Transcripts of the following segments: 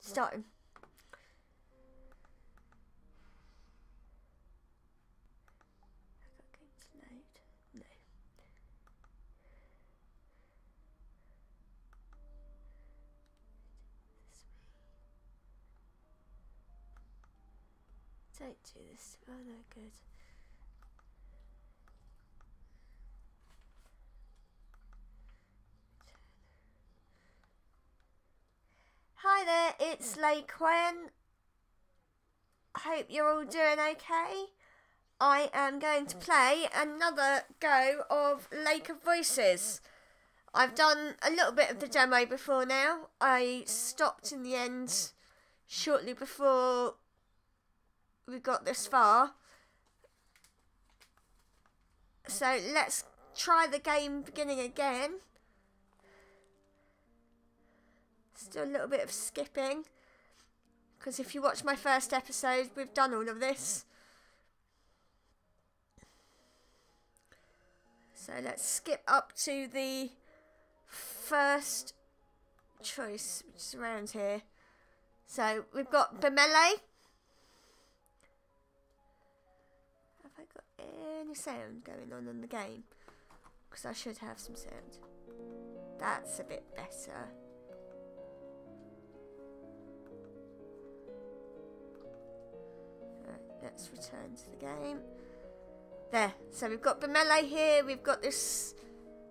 Starting. No. Don't do this. Oh no, good. Hi there, it's Lai Quen. Hope you're all doing okay. I am going to play another go of Lake of Voices. I've done a little bit of the demo before now. I stopped in the end shortly before we got this far. So let's try the game beginning again. Still a little bit of skipping, because if you watch my first episode, we've done all of this. So let's skip up to the first choice, which is around here. So we've got Bemele. Have I got any sound going on in the game? Because I should have some sound. That's a bit better. Let's return to the game. There. So we've got Bemele here. We've got this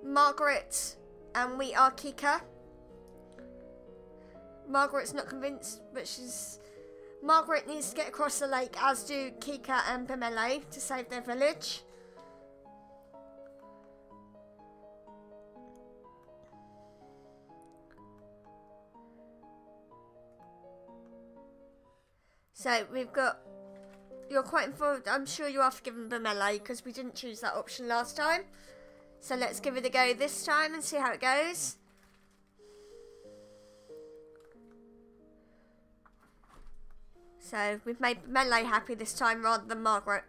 Margaret. And we are Kika. Margaret's not convinced, but Margaret needs to get across the lake, as do Kika and Bemele, to save their village. So we've got... You're quite involved. I'm sure you are forgiven Bemele, because we didn't choose that option last time. So let's give it a go this time and see how it goes. So we've made Bemele happy this time rather than Margaret.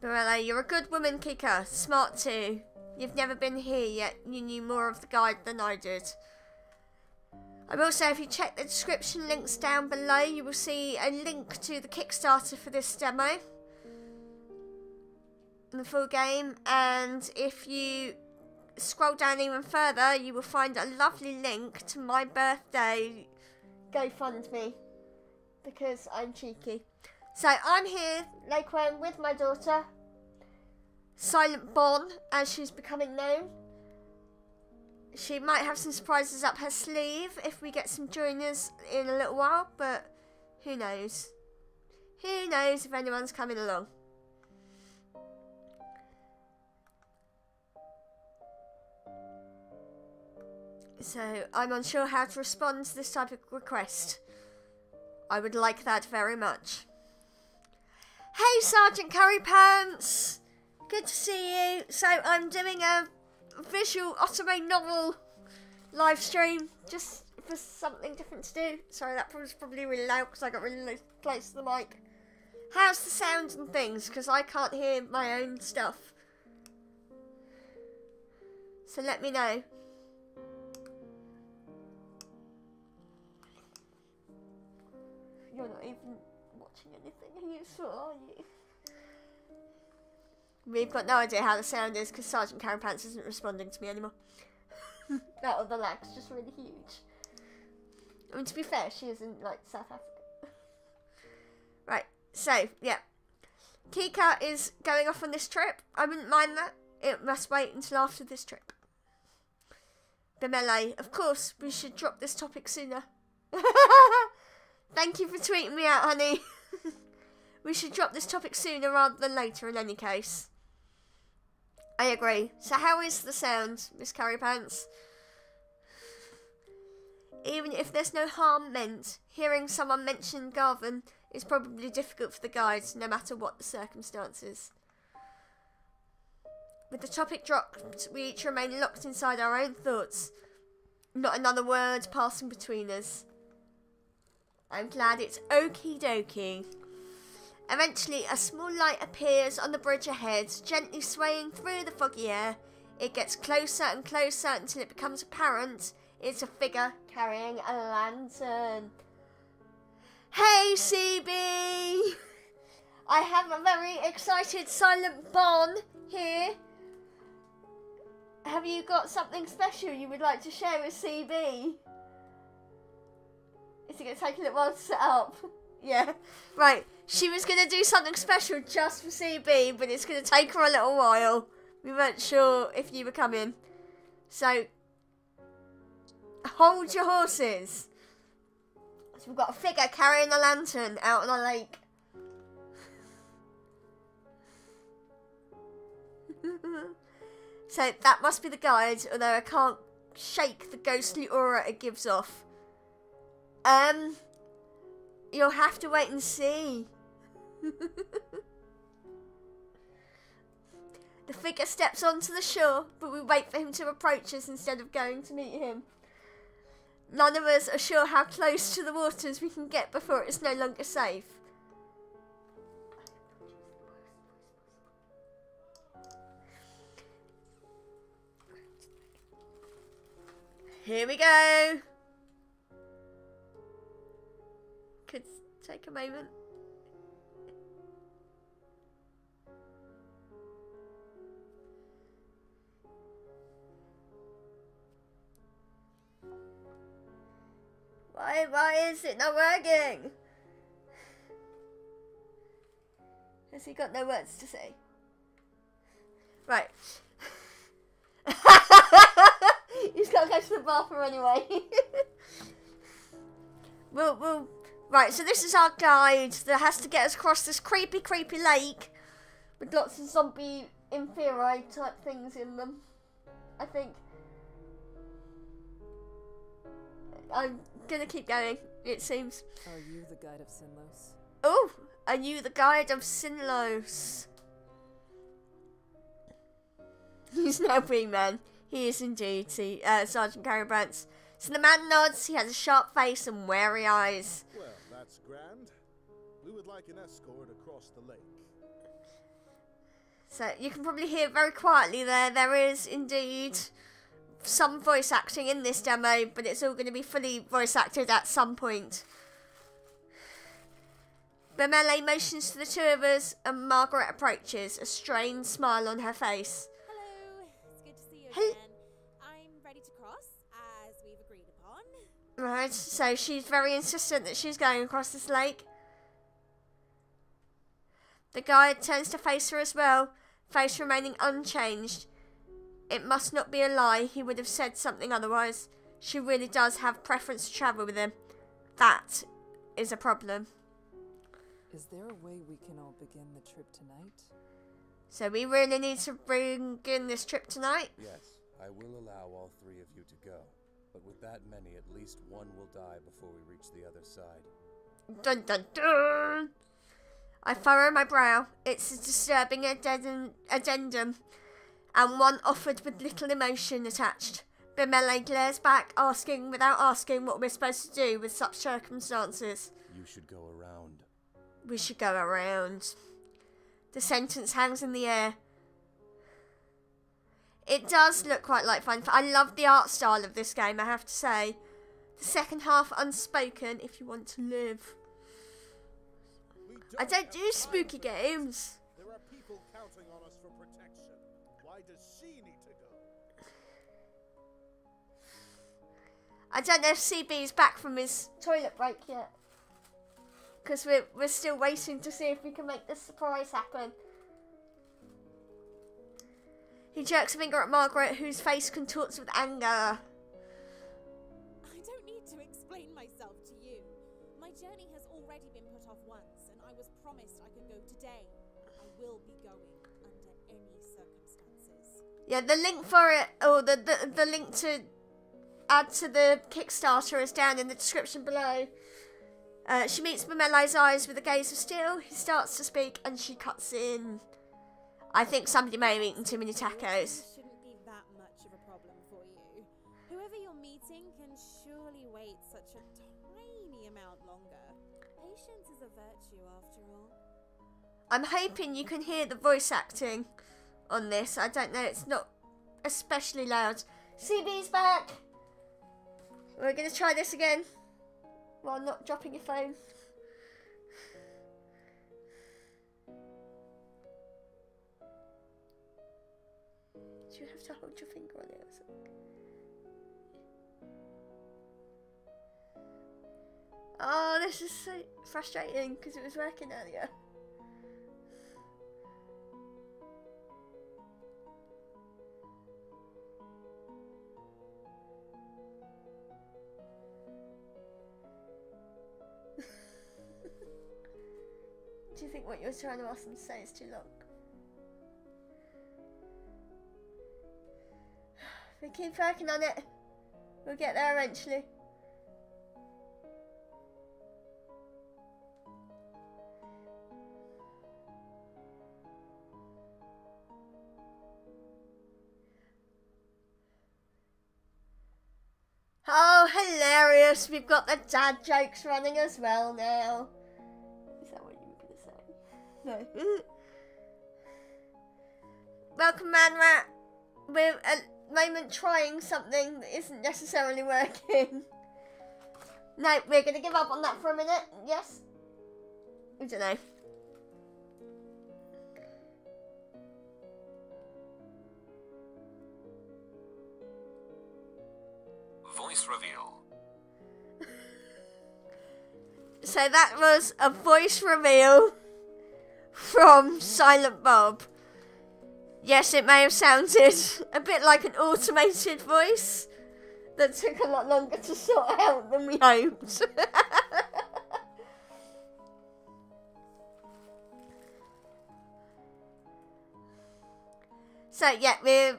Bemele, you're a good woman, Kika. Smart too. You've never been here yet. You knew more of the guide than I did. I will say, if you check the description links down below, you will see a link to the Kickstarter for this demo. The full game. And if you scroll down even further, you will find a lovely link to my birthday GoFundMe. Because I'm cheeky. So I'm here, Lai Quen, with my daughter, Silent Bon, as she's becoming known. She might have some surprises up her sleeve if we get some joiners in a little while, but who knows? Who knows if anyone's coming along? So I'm unsure how to respond to this type of request. I would like that very much. Hey, Sergeant Curry Pants! Good to see you. So I'm doing a visual otome novel live stream, just for something different to do. Sorry, that was probably really loud because I got really close to the mic. How's the sound and things? Because I can't hear my own stuff. So let me know. You're not even watching anything useful, are you? We've got no idea how the sound is because Sergeant Curry Pants isn't responding to me anymore. That or the lag's just really huge. I mean, to be fair, she is in, like, South Africa. Right, so, yeah. Kika is going off on this trip. I wouldn't mind that. It must wait until after this trip. Bemele, of course, we should drop this topic sooner. Thank you for tweeting me out, honey. We should drop this topic sooner rather than later in any case. I agree. So how is the sound, Miss Curry Pants? Even if there's no harm meant, hearing someone mention Garvin is probably difficult for the guides, no matter what the circumstances. With the topic dropped, we each remain locked inside our own thoughts. Not another word passing between us. I'm glad it's okie dokie. Eventually, a small light appears on the bridge ahead, gently swaying through the foggy air. It gets closer and closer until it becomes apparent it's a figure carrying a lantern. Hey CB! I have a very excited silent Bon here. Have you got something special you would like to share with CB? Is it going to take a little while to set up? Yeah. Right. She was going to do something special just for CB, but it's going to take her a little while. We weren't sure if you were coming. So, hold your horses. So we've got a figure carrying a lantern out on a lake. So that must be the guide, although I can't shake the ghostly aura it gives off. You'll have to wait and see. The figure steps onto the shore, but we wait for him to approach us instead of going to meet him. None of us are sure how close to the waters we can get before it's no longer safe. Here we go. Could take a moment. Why is it not working? Has he got no words to say? Right. He's got to go to the bathroom anyway. Right, so this is our guide that has to get us across this creepy lake with lots of zombie inferi type things in them. I think. I'm gonna keep going, it seems. Are you the guide of Sinlos? Oh, are you the guide of Sinlos? He's no wingman. He is indeed, Sergeant Carabrants. So the man nods, he has a sharp face and wary eyes. Well, that's grand. We would like an escort across the lake. So you can probably hear very quietly there is indeed some voice acting in this demo, but it's all going to be fully voice acted at some point. Bemele motions to the two of us and Margaret approaches, a strained smile on her face. Hello, it's good to see you again. I'm ready to cross, as we've agreed upon. Right, so she's very insistent that she's going across this lake. The guide turns to face her as well, face remaining unchanged. It must not be a lie, he would have said something otherwise. She really does have preference to travel with him. That is a problem. Is there a way we can all begin the trip tonight? So we really need to bring in this trip tonight? Yes, I will allow all three of you to go. But with that many, at least one will die before we reach the other side. Dun dun dun! I furrow my brow. It's a disturbing addendum, and one offered with little emotion attached. Bemele glares back, asking without asking what we're supposed to do with such circumstances. You should go around. We should go around. The sentence hangs in the air. It does look quite like fun. I love the art style of this game, I have to say. The second half unspoken, if you want to live. I don't do spooky games. There are people counting on us for protection. Why does she need to go? I don't know if CB's back from his toilet break yet. Because we're still waiting to see if we can make this surprise happen. He jerks a finger at Margaret, whose face contorts with anger. I don't need to explain myself to you. My journey has already been put off once, and I was promised I could go today. I will be going under any circumstances. Yeah, the link for it, or the link to add to the Kickstarter is down in the description below. She meets Bemele's eyes with a gaze of steel. He starts to speak and she cuts in. I think somebody may have eaten too many tacos. This shouldn't be that much of a problem for you. Whoever you're meeting can surely wait such a tiny amount longer. Patience is a virtue after all. I'm hoping you can hear the voice acting on this. I don't know, it's not especially loud. CB's back! We're going to try this again while not dropping your phone. you have to hold your finger on it or something? Oh, this is so frustrating because it was working earlier. Do you think what you're trying to ask them to say is too long? We keep working on it. We'll get there eventually. Oh, hilarious. We've got the dad jokes running as well now. Is that what you were going to say? No. Welcome, Man Rat. We're at the moment trying something that isn't necessarily working. No, we're going to give up on that for a minute. Yes? I don't know. Voice reveal. So that was a voice reveal from Silent Bob. Yes, it may have sounded a bit like an automated voice that took a lot longer to sort out than we hoped. So yeah, we're...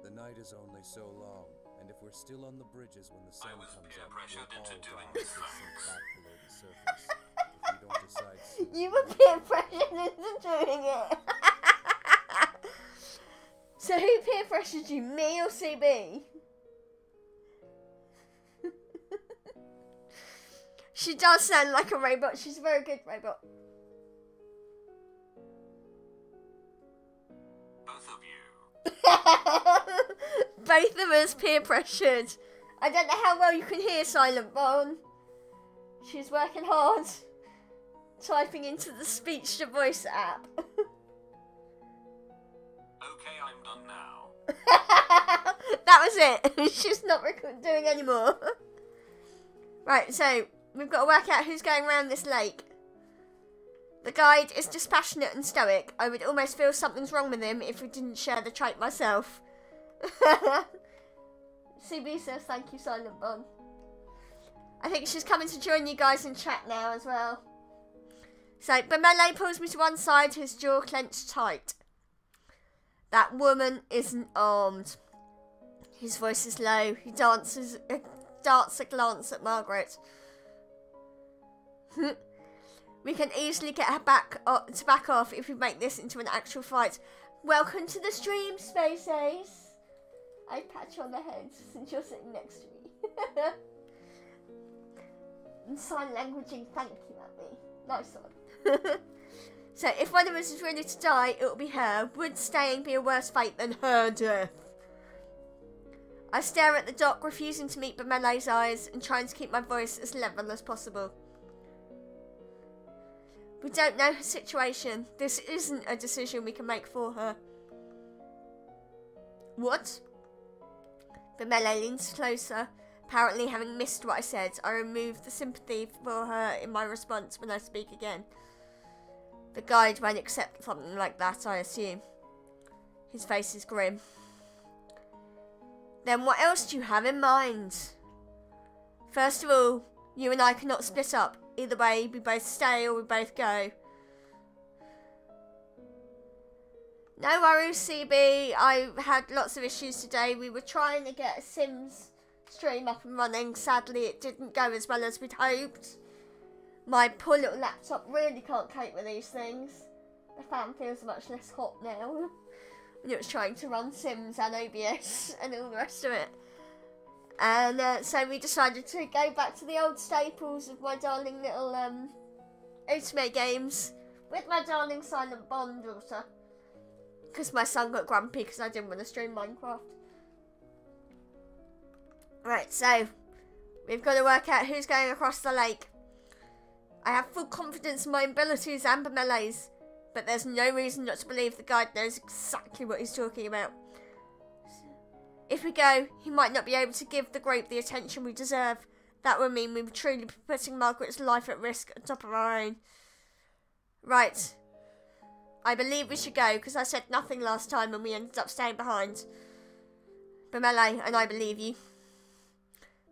The night is only so long, and if we're still on the bridges when the sun was comes peer up, pressured we'll into all doing die this, or sink thanks. back below the surface. If we don't decide soon. You were peer pressured into doing it. So who peer pressured you, me or CB? She does sound like a robot. She's a very good robot. Both of you. Both of us peer pressured. I don't know how well you can hear Silent Bone. She's working hard, typing into the speech to voice app. Okay, I'm done now. That was it. She's not doing any more. Right, so we've got to work out who's going around this lake. The guide is dispassionate and stoic. I would almost feel something's wrong with him if we didn't share the trait myself. CB says thank you, Silent Bun. I think she's coming to join you guys in chat now as well. So, Bamele pulls me to one side, his jaw clenched tight. That woman isn't armed. His voice is low. He darts a glance at Margaret. We can easily get her back off if we make this into an actual fight. Welcome to the stream, Space Ace. I pat you on the head since you're sitting next to me. And sign languaging thank you at me. Nice one. So if one of us is ready to die, it will be her. Would staying be a worse fate than her death? I stare at the dock, refusing to meet Bamele's eyes and trying to keep my voice as level as possible. We don't know her situation. This isn't a decision we can make for her. What? Bamele leans closer, apparently having missed what I said. I remove the sympathy for her in my response when I speak again. The guide won't accept something like that, I assume. His face is grim. Then what else do you have in mind? First of all, you and I cannot split up. Either way, we both stay or we both go. No worries, CB. I had lots of issues today. We were trying to get a Sims stream up and running. Sadly, it didn't go as well as we'd hoped. My poor little laptop really can't cope with these things. The fan feels much less hot now. When it was trying to run Sims and OBS and all the rest of it. And so we decided to go back to the old staples of my darling little Ultimate games with my darling Silent Bond daughter. Because my son got grumpy because I didn't want to stream Minecraft. Right, so we've got to work out who's going across the lake. I have full confidence in my abilities and Bamele's. but there's no reason not to believe the guide knows exactly what he's talking about. If we go, he might not be able to give the group the attention we deserve. That would mean we would truly be putting Margaret's life at risk on top of our own. Right. I believe we should go, because I said nothing last time and we ended up staying behind. Bemele, and I believe you.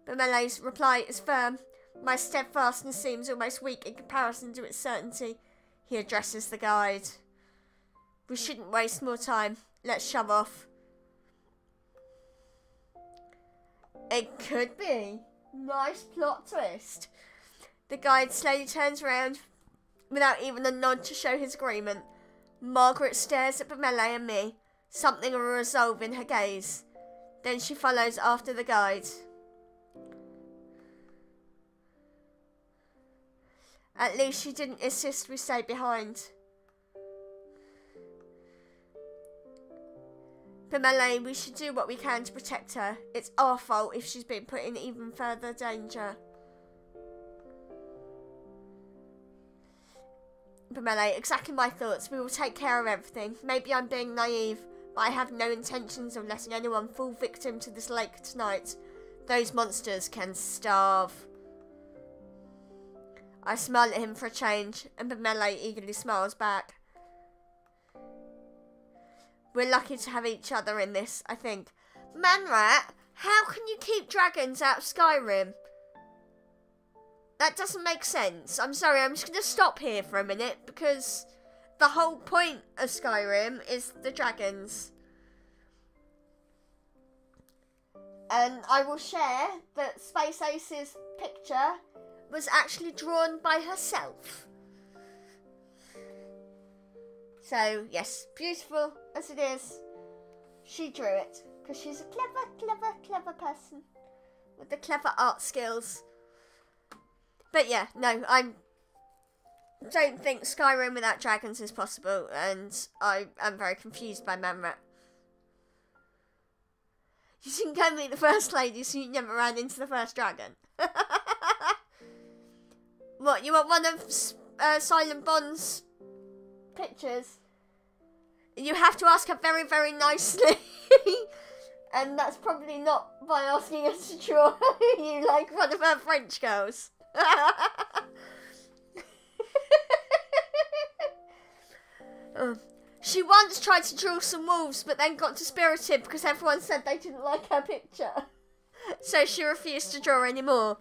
Bemele's reply is firm. My steadfastness seems almost weak in comparison to its certainty. He addresses the guide. We shouldn't waste more time. Let's shove off. It could be. Nice plot twist. The guide slowly turns around without even a nod to show his agreement. Margaret stares at Bemele and me, something of a resolve in her gaze. Then she follows after the guide. At least she didn't insist we stay behind. Bemele, we should do what we can to protect her. It's our fault if she's been put in even further danger. Bemele, exactly my thoughts. We will take care of everything. Maybe I'm being naive, but I have no intentions of letting anyone fall victim to this lake tonight. Those monsters can starve. I smile at him for a change, and Bemele eagerly smiles back. We're lucky to have each other in this, I think. Manrat, how can you keep dragons out of Skyrim? That doesn't make sense. I'm sorry, I'm just going to stop here for a minute, because the whole point of Skyrim is the dragons. And I will share that Space Ace's picture was actually drawn by herself. So, yes, beautiful as it is, she drew it, because she's a clever person with the clever art skills. But yeah, no, I don't think Skyrim without dragons is possible, and I am very confused by Manrat. You didn't go meet the first lady, so you never ran into the first dragon. What, you want one of Silent Bond's pictures? You have to ask her very, very nicely. And that's probably not by asking her to draw you like one of her French girls. She once tried to draw some wolves, but then got dispirited because everyone said they didn't like her picture. So she refused to draw anymore.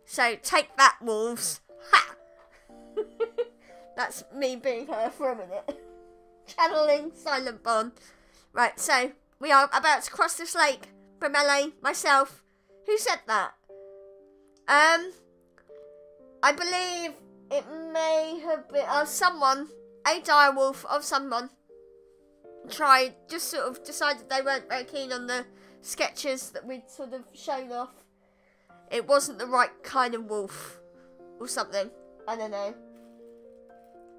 So take that, wolves. Ha! That's me being her for a minute. Channeling Silent Bond. Right, so we are about to cross this lake. Bemele, myself. Who said that? I believe it may have been someone, a direwolf of someone, just sort of decided they weren't very keen on the sketches that we'd sort of shown off. It wasn't the right kind of wolf or something. I don't know.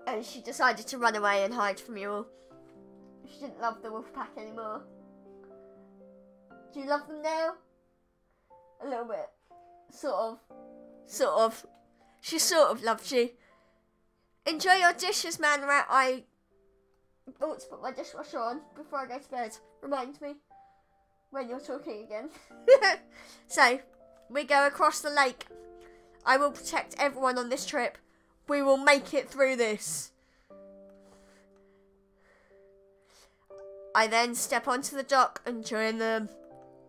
And she decided to run away and hide from you all. She didn't love the wolf pack anymore. Do you love them now? A little bit. Sort of. She sort of loves you. Enjoy your dishes, Manrat. I ought to put my dishwasher on before I go to bed. Remind me when you're talking again. So, we go across the lake. I will protect everyone on this trip. We will make it through this. I then step onto the dock and join them.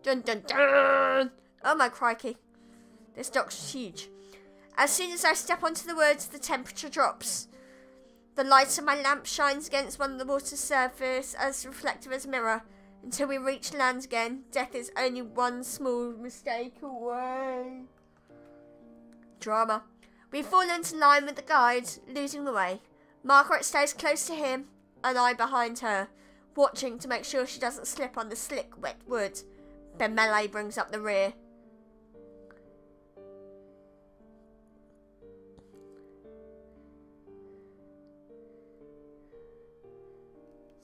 Dun dun dun! Oh my crikey. This dock's huge. As soon as I step onto the woods, the temperature drops. The light of my lamp shines against one of the water's surface as reflective as a mirror. Until we reach land again, death is only one small mistake away. Drama. We fall into line with the guide, losing the way. Margaret stays close to him, and I behind her, watching to make sure she doesn't slip on the slick, wet wood. Bemele brings up the rear.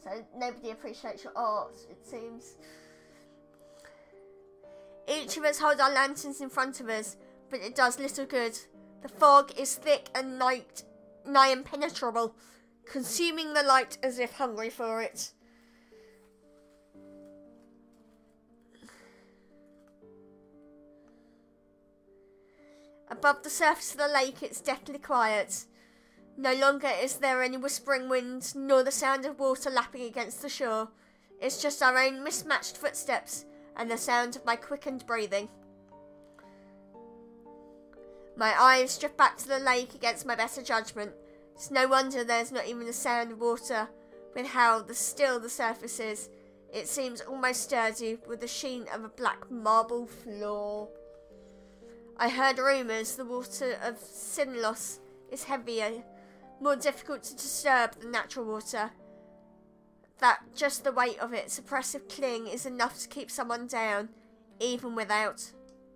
So nobody appreciates your art, it seems. Each of us hold our lanterns in front of us, but it does little good. The fog is thick and nigh impenetrable. consuming the light as if hungry for it. Above the surface of the lake, it's deathly quiet. No longer is there any whispering wind, nor the sound of water lapping against the shore. It's just our own mismatched footsteps and the sound of my quickened breathing. My eyes drift back to the lake against my better judgment. It's no wonder there's not even a sound of water, with how still the surface is. It seems almost sturdy, with the sheen of a black marble floor. I heard rumours the water of Sinlos is heavier, more difficult to disturb than natural water. That just the weight of its oppressive cling is enough to keep someone down, even without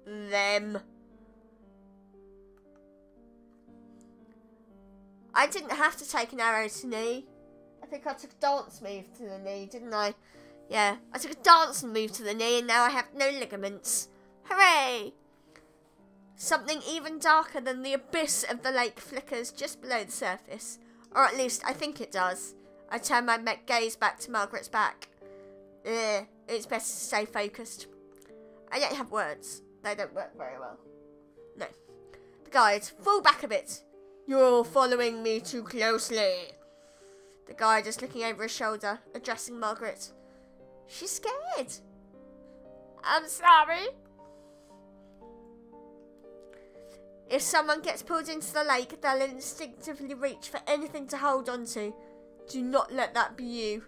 them. I didn't have to take an arrow to knee. I think I took a dance move to the knee, didn't I? Yeah, I took a dancing move to the knee and now I have no ligaments. Hooray! Something even darker than the abyss of the lake flickers just below the surface. Or at least, I think it does. I turn my gaze back to Margaret's back. It's better to stay focused. I don't have words. They don't work very well. No. The guide, fall back a bit. You're following me too closely. The guide is looking over his shoulder, addressing Margaret. She's scared. I'm sorry. If someone gets pulled into the lake, they'll instinctively reach for anything to hold on to. Do not let that be you.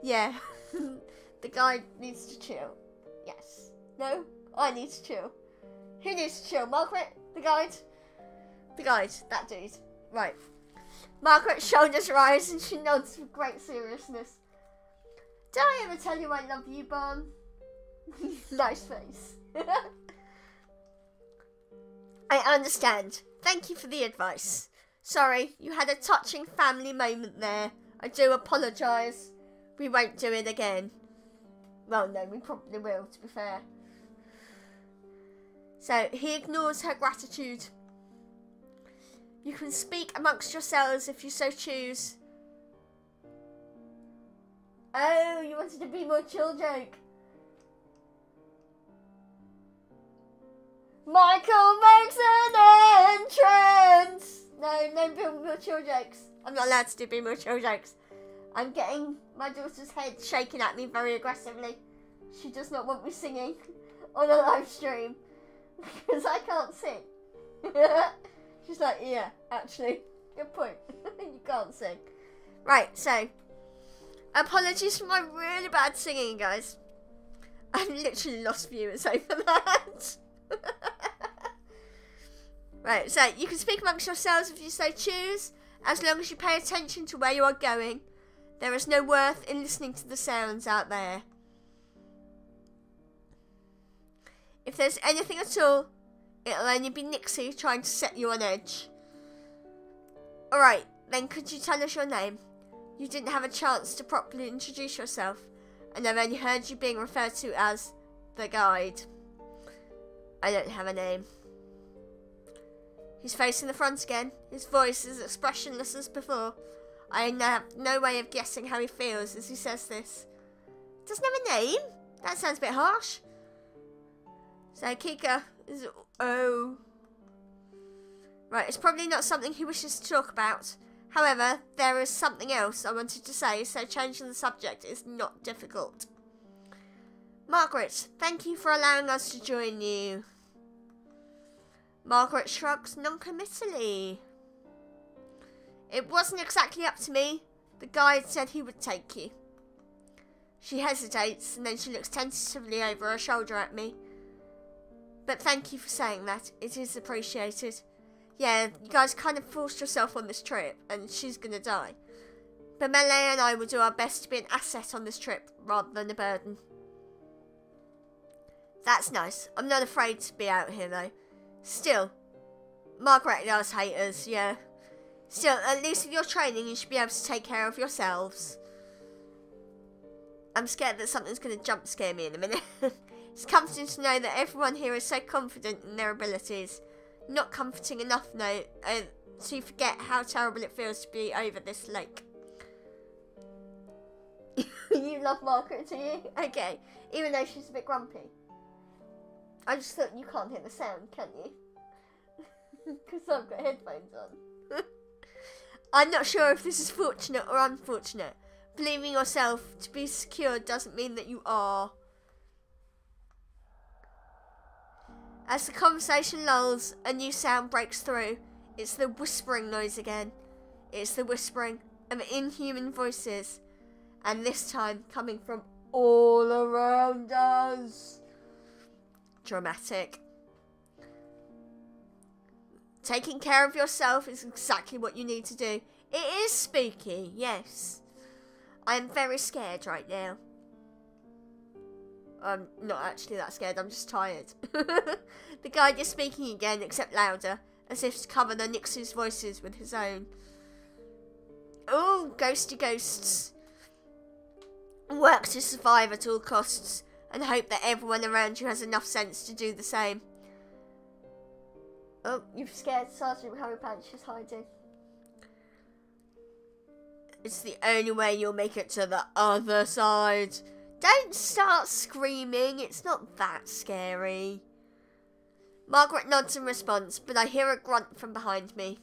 Yeah. The guide needs to chill. Yes. No? I need to chill. Who needs to chill? Margaret? The guide? The guide. That dude. Right. Margaret's shoulders rise and she nods with great seriousness. Did I ever tell you I love you, Barn? Nice face. I understand. Thank you for the advice. Sorry, you had a touching family moment there. I do apologise. We won't do it again. Well, no, we probably will, to be fair. So, he ignores her gratitude. You can speak amongst yourselves if you so choose. Oh, you wanted to be more chill joke. Michael makes an entrance! No Be More Chill jokes. I'm not allowed to do Be More Chill jokes. I'm getting my daughter's head shaken at me very aggressively. She does not want me singing on a live stream because I can't sing. She's like, yeah, actually, good point. You can't sing. Right, so, apologies for my really bad singing, guys. I've literally lost viewers over that. Right, so you can speak amongst yourselves if you so choose, as long as you pay attention to where you are going. There is no worth in listening to the sounds out there. If there's anything at all, it'll only be Nixie trying to set you on edge. Alright, then could you tell us your name? You didn't have a chance to properly introduce yourself, and I've only heard you being referred to as the guide. I don't have a name. He's facing the front again. His voice is expressionless as before. I have no way of guessing how he feels as he says this. Doesn't have a name? That sounds a bit harsh. So Kika is... Oh. Right, it's probably not something he wishes to talk about. However, there is something else I wanted to say, so changing the subject is not difficult. Margaret, thank you for allowing us to join you. Margaret shrugs non-committally. It wasn't exactly up to me. The guide said he would take you. She hesitates and then she looks tentatively over her shoulder at me. But thank you for saying that. It is appreciated. Yeah, you guys kind of forced yourself on this trip and she's gonna die. But Melee and I will do our best to be an asset on this trip rather than a burden. That's nice. I'm not afraid to be out here though. Still, Margaret does hate us, yeah. Still, at least with your training, you should be able to take care of yourselves. I'm scared that something's going to jump scare me in a minute. It's comforting to know that everyone here is so confident in their abilities. not comforting enough, though, to forget how terrible it feels to be over this lake. You love Margaret, do you? Okay, even though she's a bit grumpy. I just thought you can't hear the sound, can you? Because I've got headphones on. I'm not sure if this is fortunate or unfortunate. Believing yourself to be secure doesn't mean that you are. As the conversation lulls, a new sound breaks through. It's the whispering noise again. It's the whispering of inhuman voices. And this time coming from all around us. Dramatic. Taking care of yourself is exactly what you need to do. It is spooky, yes. I am very scared right now. I'm not actually that scared, I'm just tired. The guide is speaking again, except louder, as if to cover the Nix's voices with his own. Oh, ghosty ghosts. Work to survive at all costs, and hope that everyone around you has enough sense to do the same. Oh, you've scared Sergeant Harry Punch is hiding. It's the only way you'll make it to the other side. Don't start screaming, it's not that scary. Margaret nods in response, but I hear a grunt from behind me.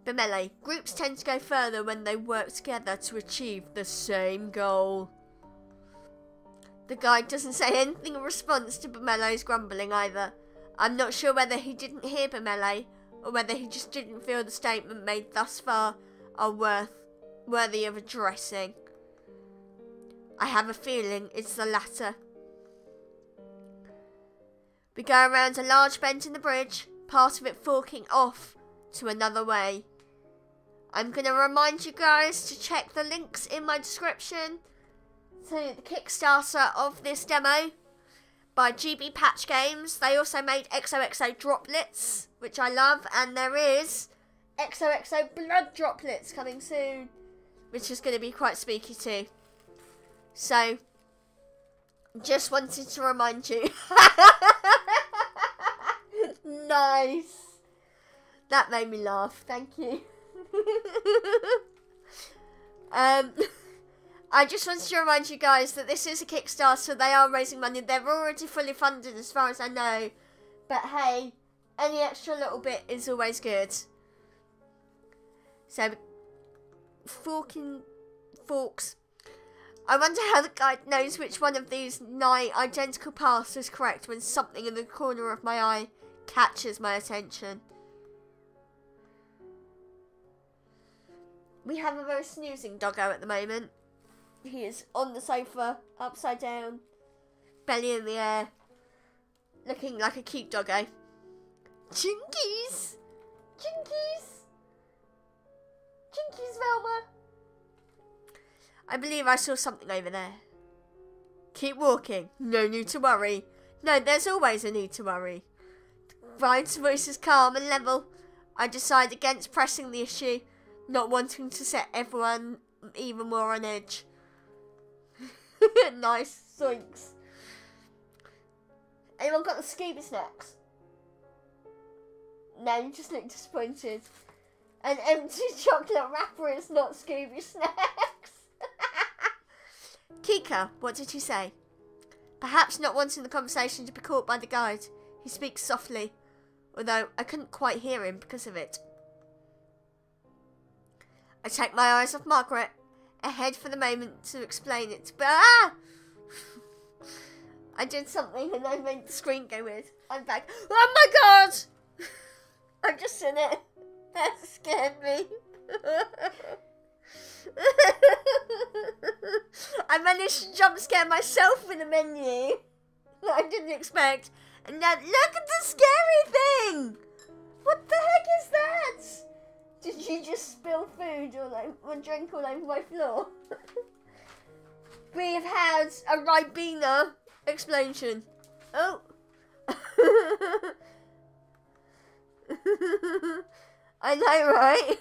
Bemele, groups tend to go further when they work together to achieve the same goal. The guide doesn't say anything in response to Bemele's grumbling either. I'm not sure whether he didn't hear Bemele, or whether he just didn't feel the statement made thus far are worthy of addressing. I have a feeling it's the latter. We go around a large bend in the bridge, part of it forking off to another way. I'm going to remind you guys to check the links in my description to the Kickstarter of this demo by GB Patch Games. They also made XOXO Droplets, which I love, and there is XOXO Blood Droplets coming soon, which is going to be quite spooky too. So, just wanted to remind you. Nice. That made me laugh. Thank you. I just wanted to remind you guys that this is a Kickstarter. They are raising money. They're already fully funded as far as I know. But hey, any extra little bit is always good. So, forks. I wonder how the guide knows which one of these nigh identical paths is correct when something in the corner of my eye catches my attention. We have a very snoozing doggo at the moment. He is on the sofa, upside down, belly in the air, looking like a cute doggo. Jinkies! Jinkies! Jinkies, Velma! I believe I saw something over there. Keep walking. No need to worry. No, there's always a need to worry. The guide's voice is calm and level. I decide against pressing the issue, not wanting to set everyone even more on edge. Nice, zoinks. Anyone got the Scooby snacks? No, you just look disappointed. An empty chocolate wrapper is not Scooby snacks. Kika, what did he say? Perhaps not wanting the conversation to be caught by the guide, he speaks softly, although I couldn't quite hear him because of it. I take my eyes off Margaret, ahead for the moment to explain it, but I did something and I made the screen go weird. I'm back. Oh my god! I've just seen it. That scared me. I managed to jump scare myself in the menu. I didn't expect. And now look at the scary thing! What the heck is that? Did you just spill food or drink all over my floor? We have had a Ribena explosion. Oh. I know, right?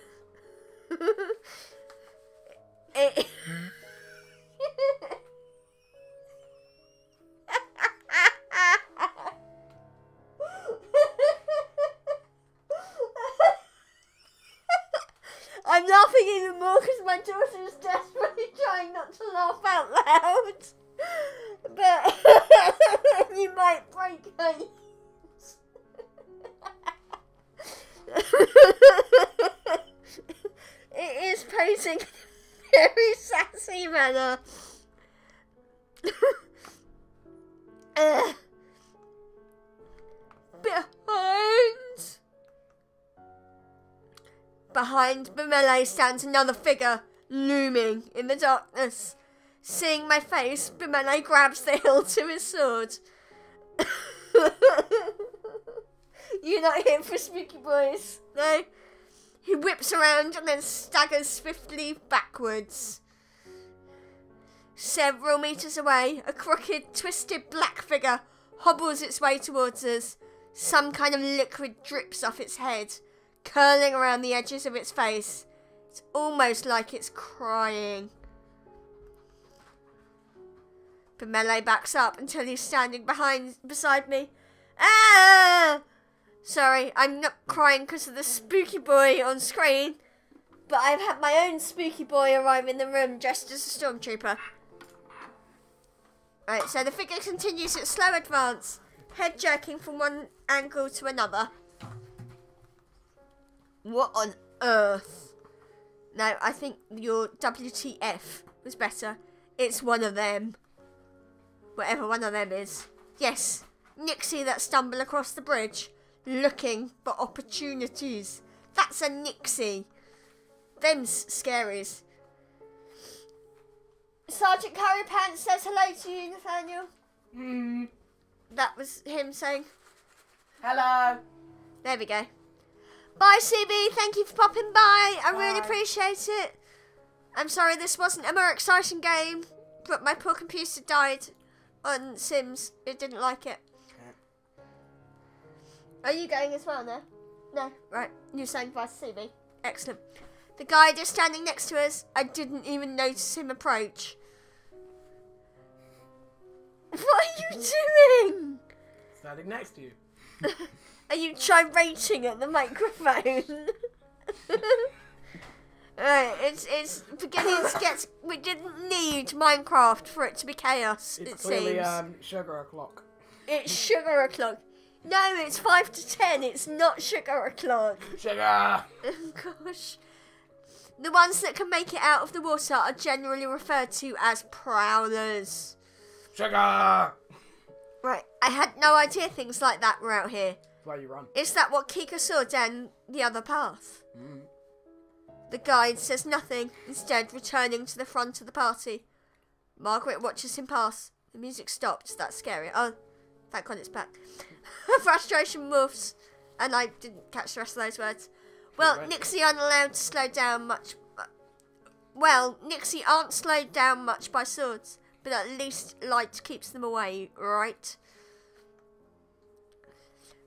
laughing even more because my daughter is desperately trying not to laugh out loud. But you might break her ears. It is posing in a very sassy manner. Behind Bemele stands another figure, looming in the darkness. Seeing my face, Bemele grabs the hilt of his sword. You're not here for spooky boys, no? He whips around and then staggers swiftly backwards. Several meters away, a crooked, twisted black figure hobbles its way towards us. Some kind of liquid drips off its head, curling around the edges of its face. It's almost like it's crying. Bemele backs up until he's standing beside me. Ah! Sorry, I'm not crying because of the spooky boy on screen, but I've had my own spooky boy arrive in the room dressed as a stormtrooper. Right, so the figure continues its slow advance, head jerking from one angle to another. What on earth? No, I think your WTF was better. It's one of them. Whatever one of them is. Yes, Nixie that stumble across the bridge, looking for opportunities. That's a Nixie. Them's scaries. Sergeant Curry Pants says hello to you, Nathaniel. That was him saying Hello. There we go. Bye, CB. Thank you for popping by. I really appreciate it. I'm sorry this wasn't a more exciting game, but my poor computer died on Sims. It didn't like it. Are you going as well now? No. Right. You're saying bye to CB. Excellent. The guy just standing next to us, I didn't even notice him approach. What are you doing? Standing next to you. Are you gyrating at the microphone? Right, it's beginning to get. We didn't need Minecraft for it to be chaos. It's it clearly seems. sugar o'clock. It's sugar o'clock. No, it's 5 to 10. It's not sugar o'clock. Sugar. Oh gosh. The ones that can make it out of the water are generally referred to as prowlers. Sugar. Right, I had no idea things like that were out here. That's why you run. Is that what Kika saw down the other path? The guide says nothing, instead returning to the front of the party. Margaret watches him pass. The music stopped. That's scary. Oh, thank God it's back. Her frustration moves, and I didn't catch the rest of those words. Well, Nixie aren't allowed to slow down much. Well, Nixie aren't slowed down much by swords, but at least light keeps them away, right?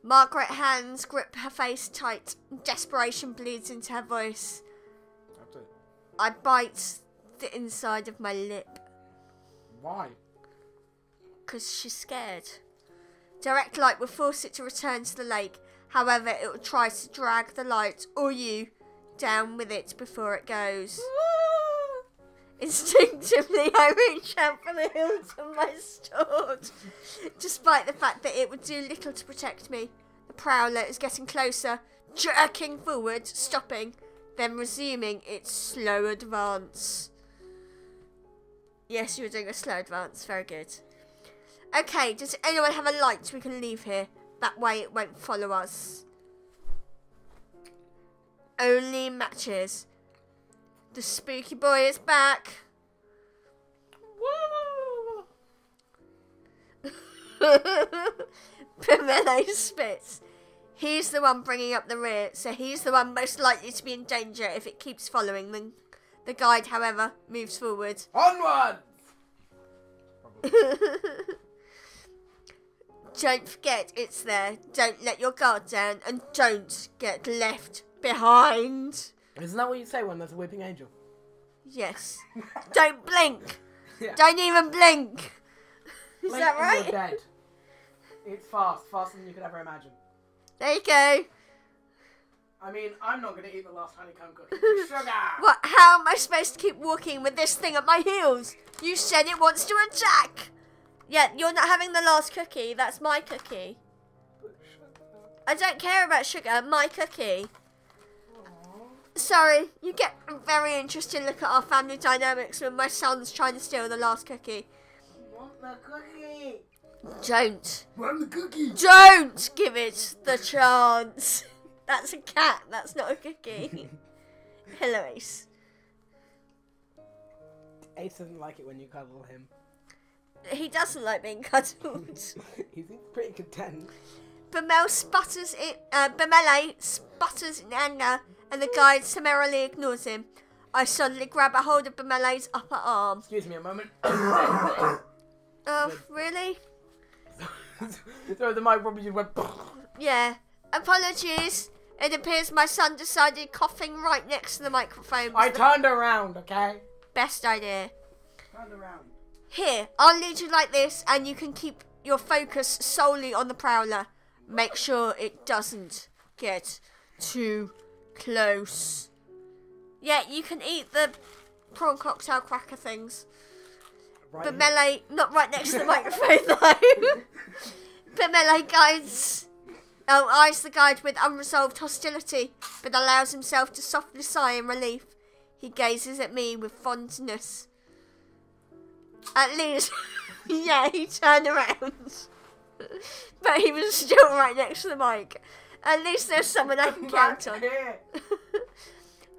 Margaret's hands grip her face tight. Desperation bleeds into her voice. I bite the inside of my lip. Why? Because she's scared. Direct light will force it to return to the lake. However, it will try to drag the light, or you, down with it before it goes. Instinctively, I reach out for the hilt of my sword. Despite the fact that it would do little to protect me. The prowler is getting closer, jerking forward, stopping, then resuming its slow advance. Yes, you were doing a slow advance. Very good. Okay, does anyone have a light we can leave here? That way it won't follow us. Only matches. The spooky boy is back. Pimele spits. He's the one bringing up the rear, so he's the one most likely to be in danger if it keeps following them. The guide, however, moves forward. Onward! Don't forget it's there. Don't let your guard down, and don't get left behind. Isn't that what you say when there's a weeping angel? Yes. Don't blink. Yeah. Don't even blink. Is Blink that and right? You're dead. It's fast, faster than you could ever imagine. There you go. I mean, I'm not going to eat the last honeycomb cookie. Sugar! What? How am I supposed to keep walking with this thing at my heels? You said it wants to attack. Yeah, you're not having the last cookie. That's my cookie. I don't care about sugar. My cookie. Sorry, you get a very interesting look at our family dynamics when my son's trying to steal the last cookie. Want the cookie? Don't. Want the cookie? Don't give it the chance. That's a cat. That's not a cookie. Hello, Ace. Ace doesn't like it when you cuddle him. He doesn't like being cuddled. He's pretty content. Bemele sputters in anger, and the guide summarily ignores him. I suddenly grab a hold of Bemele's upper arm. Excuse me a moment. Oh, really? So the mic probably just went... Yeah. Apologies. It appears my son decided coughing right next to the microphone was I turned around, okay? best idea. Turned around. Here, I'll lead you like this, and you can keep your focus solely on the prowler. Make sure it doesn't get too close. Yeah, you can eat the prawn cocktail cracker things. Right. But Melee, not right next to the microphone though. But Melee eyes the guide with unresolved hostility, but allows himself to softly sigh in relief. He gazes at me with fondness. At least, yeah, he turned around. But he was still right next to the mic. At least there's someone I can count on.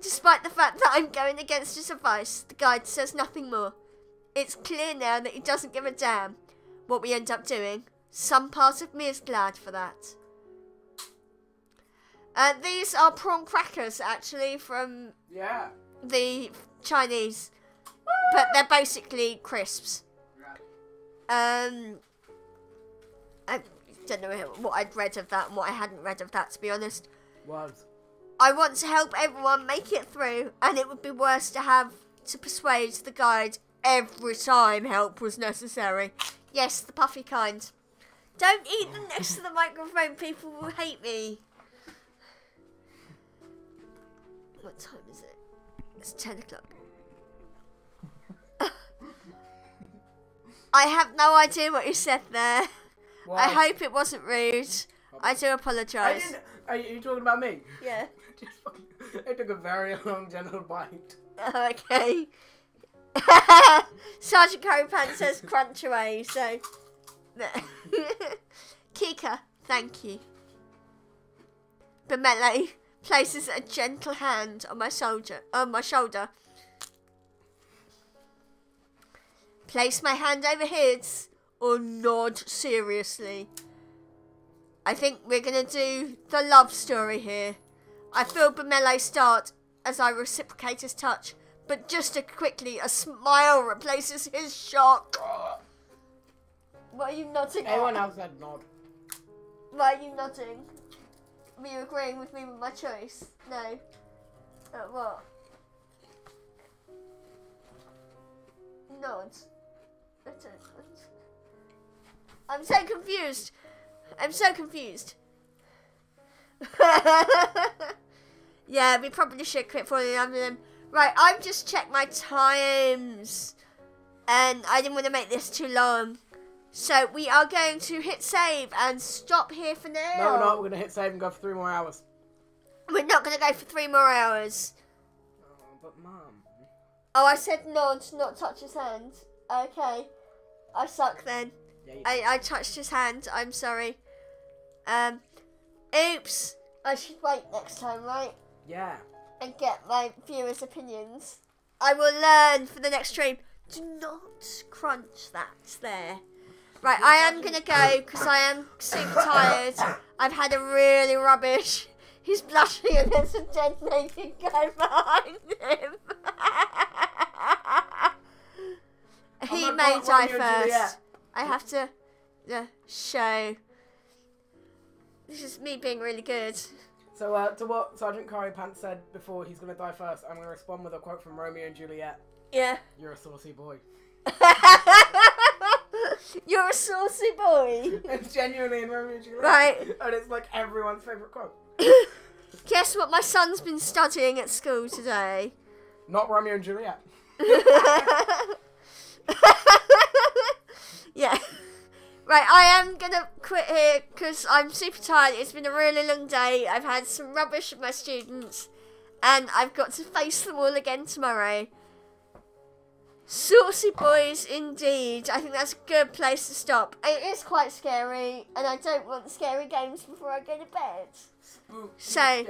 Despite the fact that I'm going against his advice, the guide says nothing more. It's clear now that he doesn't give a damn what we end up doing. Some part of me is glad for that. These are prawn crackers, actually, from the Chinese. But they're basically crisps. I don't know what I'd read of that and what I hadn't read of that, to be honest. I want to help everyone make it through, and it would be worse to have to persuade the guide every time help was necessary. Yes, the puffy kind. Don't eat them next to the microphone, people will hate me. What time is it? It's 10 o'clock. I have no idea what you said there. Why? I hope it wasn't rude. I do apologise. Are you talking about me? Yeah. I took a very long gentle bite. Oh, okay. Sergeant Carapan says crunch away, so... Kika, thank you. Bemele places a gentle hand on my shoulder. Place my hand over his, or nod seriously. I think we're gonna do the love story here. I feel Bemele start as I reciprocate his touch, but just as quickly a smile replaces his shock. What are you nodding at? Everyone else said nod. Why are you nodding? Are you agreeing with me with my choice? No. What? Nod. I'm so confused. Yeah, we probably should quit falling under them. Right, I've just checked my times. And I didn't want to make this too long. So we are going to hit save and stop here for now. No, we're not. We're going to hit save and go for 3 more hours. We're not going to go for 3 more hours. Oh, but Mum. Oh, I said nod, not touch his hand. Okay. I suck then. Yeah, I touched his hand. I'm sorry. Oops. I should wait next time, right? Yeah. And get my viewers' opinions. I will learn for the next stream. Do not crunch that there. Right, I am going to go because I am super tired. I've had a really rubbish. He's blushing and there's a dead naked guy behind him. He may die first. I have to show. This is me being really good. So, to what Sergeant Curry Pants said before he's going to die first, I'm going to respond with a quote from Romeo and Juliet. Yeah. You're a saucy boy. You're a saucy boy. It's genuinely in Romeo and Juliet. Right. And it's like everyone's favourite quote. Guess what my son's been studying at school today? Not Romeo and Juliet. Yeah. Right, I am gonna quit here because I'm super tired. It's been a really long day. I've had some rubbish with my students and I've got to face them all again tomorrow. Saucy boys indeed. I think that's a good place to stop. It is quite scary and I don't want scary games before I go to bed. So,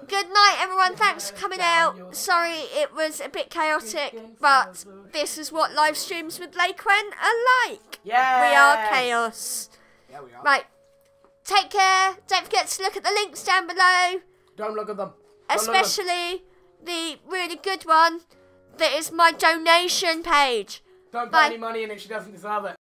good night everyone, thanks for coming out. Sorry it was a bit chaotic, but this is what live streams with Lai Quen are like. Yeah. We are chaos. Yeah, we are. Right, take care, don't forget to look at the links down below. Don't look at them. Especially the really good one that is my donation page. Don't pay Bye. any money in it, she doesn't deserve it.